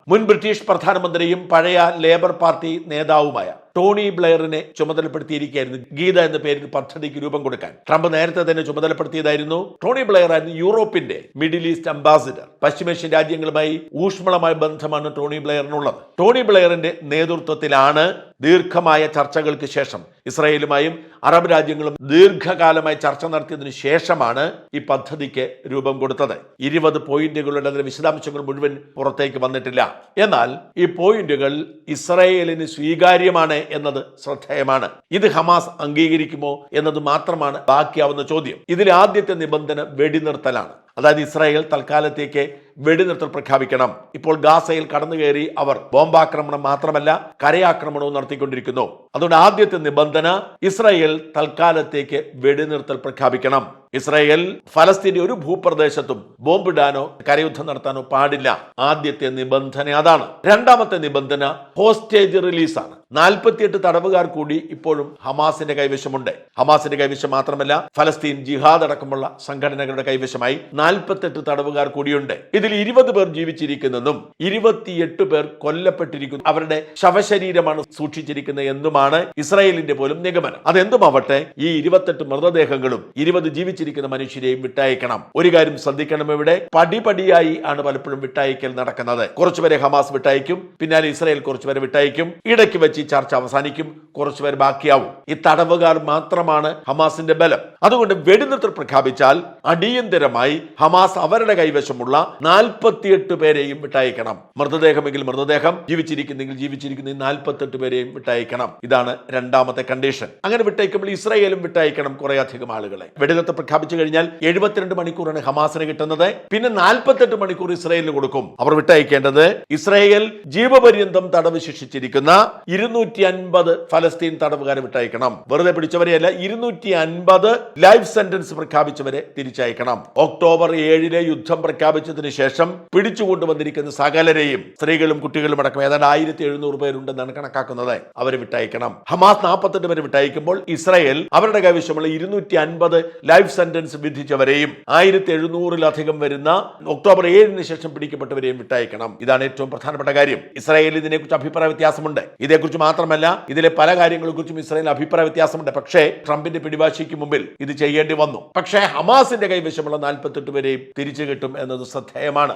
മുൻ ബ്രിട്ടീഷ് പ്രധാനമന്ത്രിയും പഴയ ലേബർ പാർട്ടി നേതാവുമായ ടോണി ബ്ലെയറിനെ ചുമതലപ്പെടുത്തിയിരിക്കുകയായിരുന്നു ഗീത എന്ന പേരിൽ പദ്ധതിക്ക് രൂപം കൊടുക്കാൻ. ട്രംപ് നേരത്തെ തന്നെ ചുമതലപ്പെടുത്തിയതായിരുന്നു. ടോണി ബ്ലെയർ ആയിരുന്നു യൂറോപ്പിന്റെ മിഡിൽ ഈസ്റ്റ് അംബാസിഡർ. പശ്ചിമേഷ്യൻ രാജ്യങ്ങളുമായി ഊഷ്മളമായ ബന്ധമാണ് ടോണി ബ്ലെയറിനുള്ളത്. ടോണി ബ്ലെയറിന്റെ നേതൃത്വത്തിലാണ് ദീർഘമായ ചർച്ചകൾക്ക് ശേഷം ഇസ്രായേലുമായും അറബ് രാജ്യങ്ങളും ദീർഘകാലമായി ചർച്ച നടത്തിയതിനു ശേഷമാണ് ഈ പദ്ധതിക്ക് രൂപം കൊടുത്തത്. 20 പോയിന്റുകളുടെ അതിലെ വിശദാംശങ്ങൾ മുഴുവൻ പുറത്തേക്ക് വന്നിട്ടില്ല. എന്നാൽ ഈ പോയിന്റുകൾ ഇസ്രായേലിന് സ്വീകാര്യമാണ് എന്നത് ശ്രദ്ധേയമാണ്. ഇത് ഹമാസ് അംഗീകരിക്കുമോ എന്നത് മാത്രമാണ് ബാക്കിയാവുന്ന ചോദ്യം. ഇതിലെ ആദ്യത്തെ നിബന്ധന വെടിനിർത്തലാണ്. അതായത് ഇസ്രായേൽ തൽക്കാലത്തേക്ക് വെടിനിർത്തൽ പ്രഖ്യാപിക്കണം. ഇപ്പോൾ ഗാസയിൽ കടന്നു കയറി അവർ ബോംബാക്രമണം മാത്രമല്ല കരയാക്രമണവും നടത്തിക്കൊണ്ടിരിക്കുന്നു. അതുകൊണ്ട് ആദ്യത്തെ നിബന്ധന ഇസ്രായേൽ തൽക്കാലത്തേക്ക് വെടിനിർത്തൽ പ്രഖ്യാപിക്കണം. ഇസ്രായേൽ ഫലസ്തീന്റെ ഒരു ഭൂപ്രദേശത്തും ബോംബിടാനോ കരയുദ്ധം നടത്താനോ പാടില്ല. ആദ്യത്തെ നിബന്ധന അതാണ്. രണ്ടാമത്തെ നിബന്ധന ഹോസ്റ്റേജ് റിലീസാണ്. 48 തടവുകാർ കൂടി ഇപ്പോഴും ഹമാസിന്റെ കൈവശമുണ്ട്. ഹമാസിന്റെ കൈവശം മാത്രമല്ല ഫലസ്തീൻ ജിഹാദ് അടക്കമുള്ള സംഘടനകളുടെ കൈവശമായി 48 തടവുകാർ കൂടിയുണ്ട്. ഇതിൽ 20 പേർ ജീവിച്ചിരിക്കുന്നെന്നും 28 പേർ കൊല്ലപ്പെട്ടിരിക്കുന്നു. അവരുടെ ശവശരീരമാണ് സൂക്ഷിച്ചിരിക്കുന്നത് എന്നുമാണ് ഇസ്രായേലിന്റെ പോലും നിഗമനം. അതെന്തുമാവട്ടെ, ഈ 28 മൃതദേഹങ്ങളും 20 ജീവിച്ചിരിക്കുന്ന മനുഷ്യരെയും വിട്ടയക്കണം. ഒരു കാര്യം ശ്രദ്ധിക്കണം, ഇവിടെ പടിപടിയായി ആണ് പലപ്പോഴും വിട്ടയക്കൽ നടക്കുന്നത്. കുറച്ചുപേരെ ഹമാസ് വിട്ടയക്കും, പിന്നാലെ ഇസ്രായേൽ കുറച്ചുപേരെ വിട്ടയക്കും, ഇടയ്ക്ക് വെച്ച് ഈ ചർച്ച അവസാനിക്കും, കുറച്ചുപേർ ബാക്കിയാവും. ഈ തടവുകാർ മാത്രമാണ് ഹമാസിന്റെ ബലം. അതുകൊണ്ട് വെടിനിർത്തൽ പ്രഖ്യാപിച്ചാൽ അടിയന്തരമായി ഹമാസ് അവരുടെ കൈവശമുള്ള 48 പേരെയും വിട്ടയക്കണം. മൃതദേഹമെങ്കിൽ മൃതദേഹം, ജീവിച്ചിരിക്കുന്നെങ്കിൽ ജീവിച്ചിരിക്കുന്ന 48 പേരെയും വിട്ടയക്കണം. ഇതാണ് രണ്ടാമത്തെ കണ്ടീഷൻ. അങ്ങനെ വിട്ടയക്കുമ്പോൾ ഇസ്രായേലും വിട്ടയക്കണം കുറെ അധികം ആളുകളെ. വെടിനിർത്തൽ പ്രഖ്യാപിച്ചു കഴിഞ്ഞാൽ 72 മണിക്കൂറാണ് ഹമാസിന് കിട്ടുന്നത്. പിന്നെ 48 മണിക്കൂർ ഇസ്രായേലിന് കൊടുക്കും. അവർ വിട്ടയക്കേണ്ടത് ഇസ്രായേൽ ജീവപര്യന്തം തടവ് ശിക്ഷിച്ചിരിക്കുന്ന 250 ഫലസ്തീൻ തടവുകാരെ വിട്ടയക്കണം. വെറുതെ പിടിച്ചവരെയല്ല, 250 ലൈഫ് സെന്റൻസ് പ്രഖ്യാപിച്ചവരെ തിരിച്ചയക്കണം. ഒക്ടോബർ 7 യുദ്ധം പ്രഖ്യാപിച്ചതിന് ശേഷം പിടിച്ചുകൊണ്ടുവന്നിരിക്കുന്ന സകലരെയും, സ്ത്രീകളും കുട്ടികളും അടക്കം ഏതാണ്ട് 1700 പേരുണ്ടെന്നാണ് കണക്കാക്കുന്നത്, അവരെ വിട്ടയക്കണം. ഹമാസ് 48 പേരെ വിട്ടയക്കുമ്പോൾ ഇസ്രായേൽ അവരുടെ കൈവശമുള്ള 250 ലൈഫ് സെന്റൻസ് വിധിച്ചവരെയും 1700-ലധികം വരുന്ന ഒക്ടോബർ 7 ശേഷം പിടിക്കപ്പെട്ടവരെയും വിട്ടയക്കണം. ഇതാണ് ഏറ്റവും പ്രധാനപ്പെട്ട കാര്യം. ഇസ്രായേൽ ഇതിനെക്കുറിച്ച് അഭിപ്രായ വ്യത്യാസമുണ്ട്. ഇതേക്കുറിച്ച് മാത്രമല്ല, ഇതിലെ പല കാര്യങ്ങളെക്കുറിച്ചും ഇസ്രായേൽ അഭിപ്രായ വ്യത്യാസമുണ്ട്. പക്ഷേ ട്രംപിന്റെ പിടിവാശിക്ക് മുമ്പിൽ ഇത് ചെയ്യേണ്ടി വന്നു. പക്ഷേ ഹമാസിന്റെ കൈവശമുള്ള 48 പേരെയും തിരിച്ചു കിട്ടും എന്നത് ശ്രദ്ധേയമാണ്.